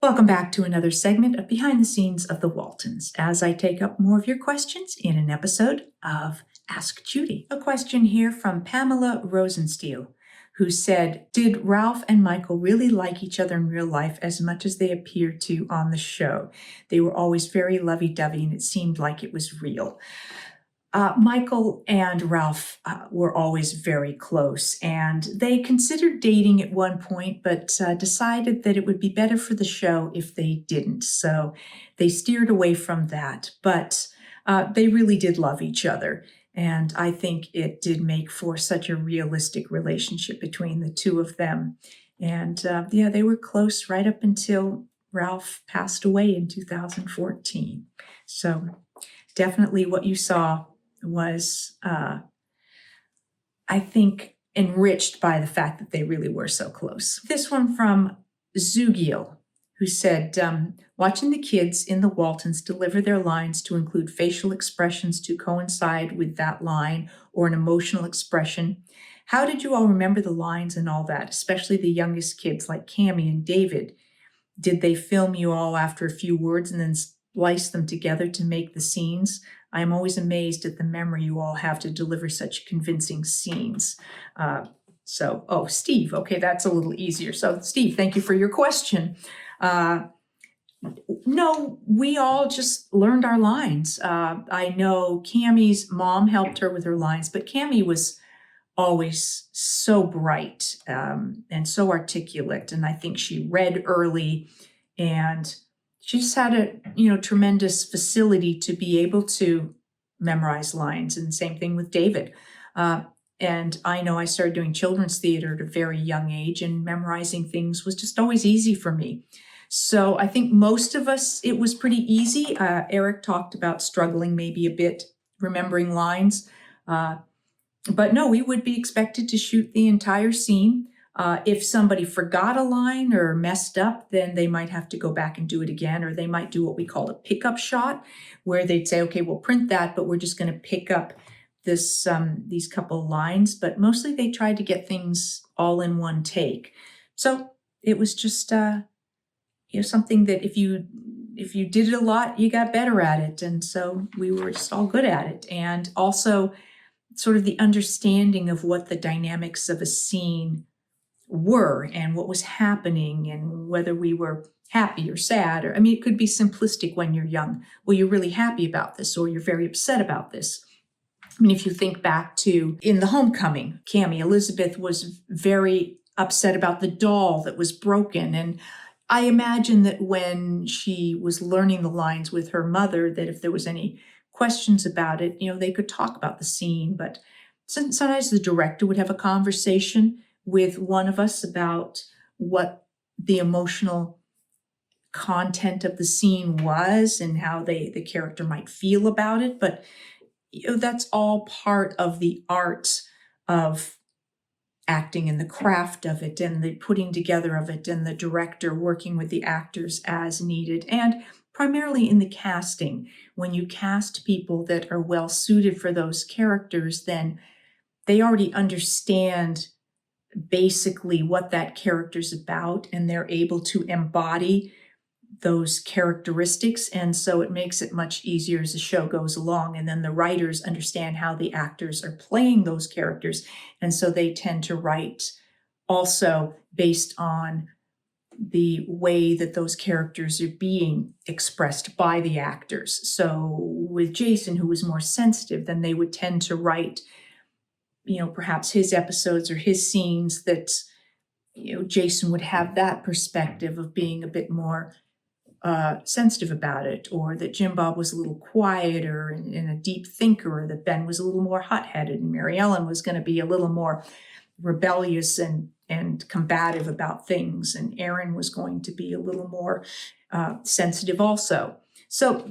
Welcome back to another segment of Behind the Scenes of the Waltons, as I take up more of your questions in an episode of Ask Judy. A question here from Pamela Rosensteel, who said, did Ralph and Michael really like each other in real life as much as they appear to on the show? They were always very lovey-dovey, and it seemed like it was real. Michael and Ralph were always very close, and they considered dating at one point, but decided that it would be better for the show if they didn't. So they steered away from that, but they really did love each other. And I think it did make for such a realistic relationship between the two of them. And they were close right up until Ralph passed away in 2014. So definitely what you saw was, I think, enriched by the fact that they really were so close. This one from Zugiel, who said, watching the kids in the Waltons deliver their lines to include facial expressions to coincide with that line or an emotional expression, how did you all remember the lines and all that, especially the youngest kids like Cammie and David? Did they film you all after a few words and then splice them together to make the scenes? I am always amazed at the memory you all have to deliver such convincing scenes. Steve, okay, that's a little easier. So Steve, thank you for your question. No, we all just learned our lines. I know Cammie's mom helped her with her lines, but Cammie was always so bright and so articulate. And I think she read early, and she just had a tremendous facility to be able to memorize lines. And same thing with David. And I know I started doing children's theater at a very young age, and memorizing things was just always easy for me. So I think most of us, it was pretty easy. Eric talked about struggling maybe a bit remembering lines. But no, we would be expected to shoot the entire scene. If somebody forgot a line or messed up, then they might have to go back and do it again, or they might do what we call a pickup shot, where they'd say, okay, we'll print that, but we're just going to pick up these couple lines. But mostly they tried to get things all in one take. So it was just something that if you did it a lot, you got better at it. And so we were just all good at it. And also sort of the understanding of what the dynamics of a scene were and what was happening, and whether we were happy or sad, or it could be simplistic when you're young. Well, you're really happy about this, or you're very upset about this. If you think back to in The Homecoming, Cammie, Elizabeth was very upset about the doll that was broken. And I imagine that when she was learning the lines with her mother, that if there was any questions about it, they could talk about the scene. But sometimes the director would have a conversation with one of us about what the emotional content of the scene was and how the character might feel about it. But that's all part of the art of acting and the craft of it and the putting together of it, and the director working with the actors as needed. And primarily in the casting, when you cast people that are well suited for those characters, then they already understand basically what that character's about, and they're able to embody those characteristics. And so it makes it much easier as the show goes along. And then the writers understand how the actors are playing those characters. And so they tend to write also based on the way that those characters are being expressed by the actors. So with Jason, who was more sensitive, then they would tend to write perhaps his episodes or his scenes that, Jason would have that perspective of being a bit more sensitive about it, or that Jim Bob was a little quieter and a deep thinker, or that Ben was a little more hot-headed, and Mary Ellen was going to be a little more rebellious and combative about things, and Aaron was going to be a little more sensitive also. So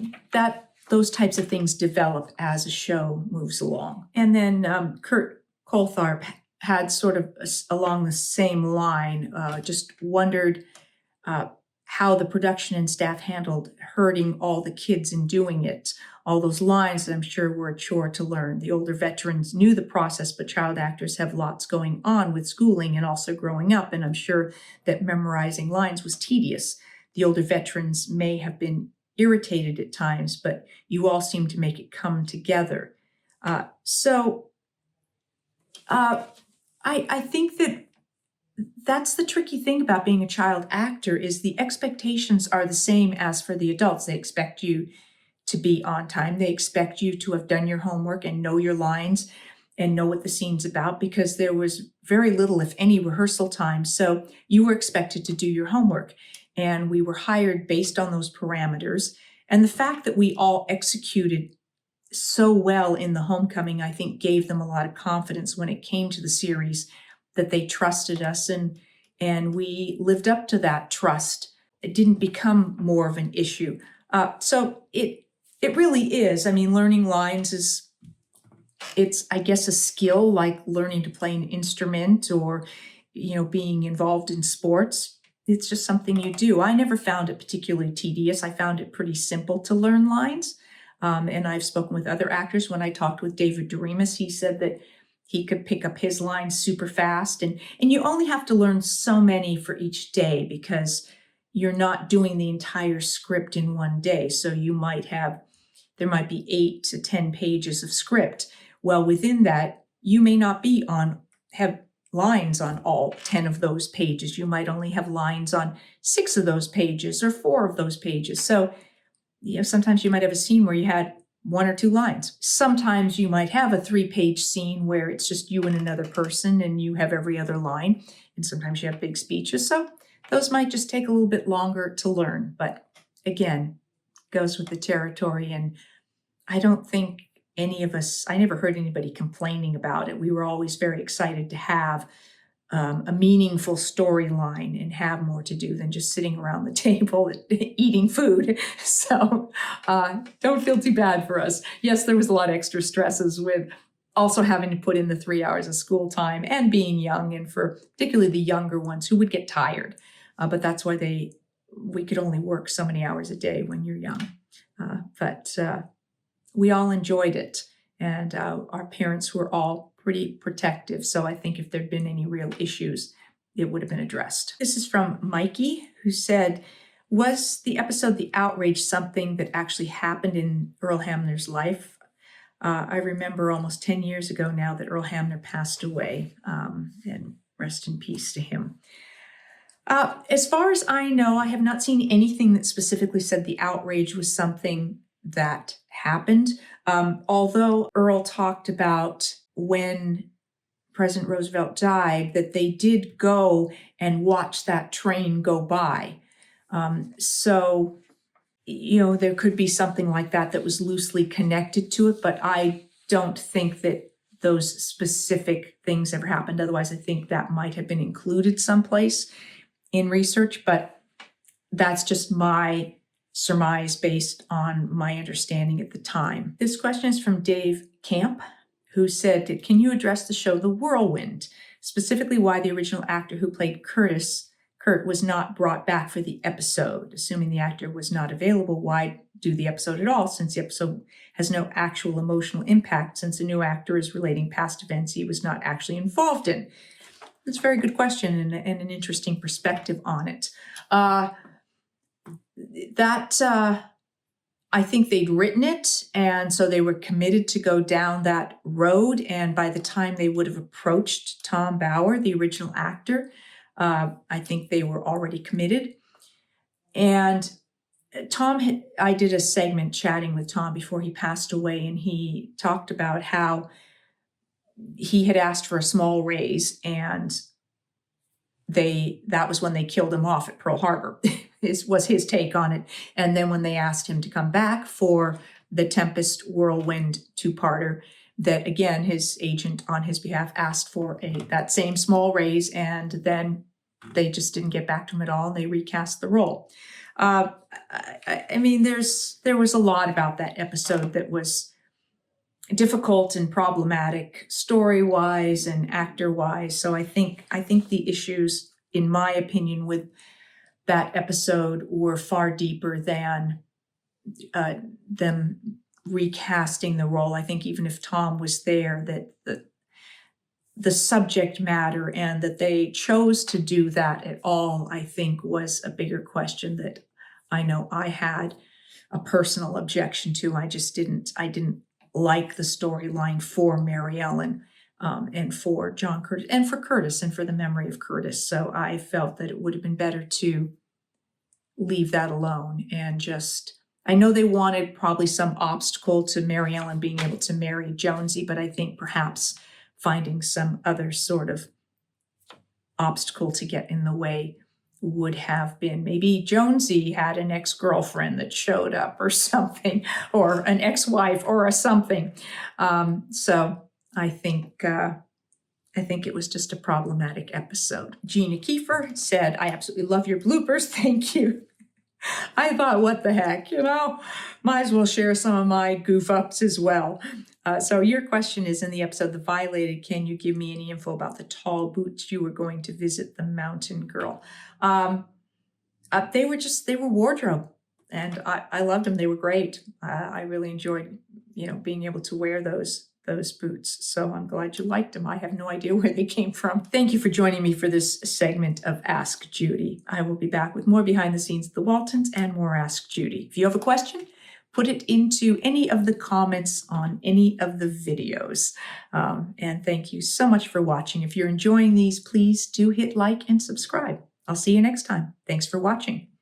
those types of things develop as a show moves along. And then Kurt Coltharp had sort of along the same line, just wondered how the production and staff handled herding all the kids in doing it. All those lines that I'm sure were a chore to learn. The older veterans knew the process, but child actors have lots going on with schooling and also growing up, and I'm sure that memorizing lines was tedious. the older veterans may have been irritated at times, but you all seem to make it come together. I think that that's the tricky thing about being a child actor is the expectations are the same as for the adults. They expect you to be on time. They expect you to have done your homework and know your lines and know what the scene's about, because there was very little, if any, rehearsal time. So you were expected to do your homework, and we were hired based on those parameters. And the fact that we all executed so well in the homecoming, I think, gave them a lot of confidence when it came to the series, that they trusted us, and we lived up to that trust. It didn't become more of an issue. So it really is. I mean, learning lines it's, I guess, a skill like learning to play an instrument or, being involved in sports. It's just something you do. I never found it particularly tedious. I found it pretty simple to learn lines. And I've spoken with other actors. When I talked with David Doremus, he said that he could pick up his lines super fast. And you only have to learn so many for each day, because you're not doing the entire script in one day. So there might be 8 to 10 pages of script. Well, within that, you may not have lines on all 10 of those pages. You might only have lines on 6 of those pages or 4 of those pages. So, sometimes you might have a scene where you had 1 or 2 lines. Sometimes you might have a 3-page scene where it's just you and another person and you have every other line. And sometimes you have big speeches. So those might just take a little bit longer to learn. But again, goes with the territory. And I don't think I never heard anybody complaining about it. We were always very excited to have a meaningful storyline and have more to do than just sitting around the table eating food. So don't feel too bad for us. Yes, there was a lot of extra stresses with also having to put in the 3 hours of school time and being young, and for particularly the younger ones who would get tired. But that's why we could only work so many hours a day when you're young. But we all enjoyed it, and our parents were all pretty protective. So I think if there'd been any real issues, it would have been addressed. This is from Mikey, who said, was the episode The Outrage something that actually happened in Earl Hamner's life? I remember almost 10 years ago now that Earl Hamner passed away, and rest in peace to him. As far as I know, I have not seen anything that specifically said the outrage was something that happened. Although Earl talked about when President Roosevelt died, that they did go and watch that train go by. So, there could be something like that was loosely connected to it, but I don't think that those specific things ever happened. Otherwise, I think that might have been included someplace in research, but that's just my surmise based on my understanding at the time. This question is from Dave Camp, who said, can you address the show The Whirlwind, specifically why the original actor who played Kurt was not brought back for the episode? Assuming the actor was not available, why do the episode at all, since the episode has no actual emotional impact, since a new actor is relating past events he was not actually involved in? That's a very good question and an interesting perspective on it. I think they'd written it, and so they were committed to go down that road. And by the time they would have approached Tom Bauer, the original actor, I think they were already committed. And I did a segment chatting with Tom before he passed away, and he talked about how he had asked for a small raise, and that was when they killed him off at Pearl Harbor. was his take on it. And then when they asked him to come back for the Tempest Whirlwind 2-parter, that again, his agent on his behalf asked for that same small raise, and then they just didn't get back to him at all, and they recast the role. I mean, there was a lot about that episode that was difficult and problematic story-wise and actor-wise. So I think the issues, in my opinion, with that episode were far deeper than them recasting the role. I think even if Tom was there, that the subject matter and that they chose to do that at all, I think was a bigger question that I know I had a personal objection to. I didn't like the storyline for Mary Ellen, and for John Curtis and for Curtis and for the memory of Curtis. So I felt that it would have been better to leave that alone and just, I know they wanted probably some obstacle to Mary Ellen being able to marry Jonesy, but I think perhaps finding some other sort of obstacle to get in the way would have been, maybe Jonesy had an ex-girlfriend that showed up or something, or an ex-wife or a something. So I think it was just a problematic episode. Gina Kiefer said, I absolutely love your bloopers. Thank you. I thought, what the heck, might as well share some of my goof ups as well. So your question is, in the episode The Violated, can you give me any info about the tall boots you were going to visit the mountain girl? They were wardrobe, and I loved them. They were great. I really enjoyed, being able to wear those boots. So I'm glad you liked them. I have no idea where they came from. Thank you for joining me for this segment of Ask Judy. I will be back with more behind the scenes of the Waltons and more Ask Judy. If you have a question, put it into any of the comments on any of the videos. And thank you so much for watching. If you're enjoying these, please do hit like and subscribe. I'll see you next time. Thanks for watching.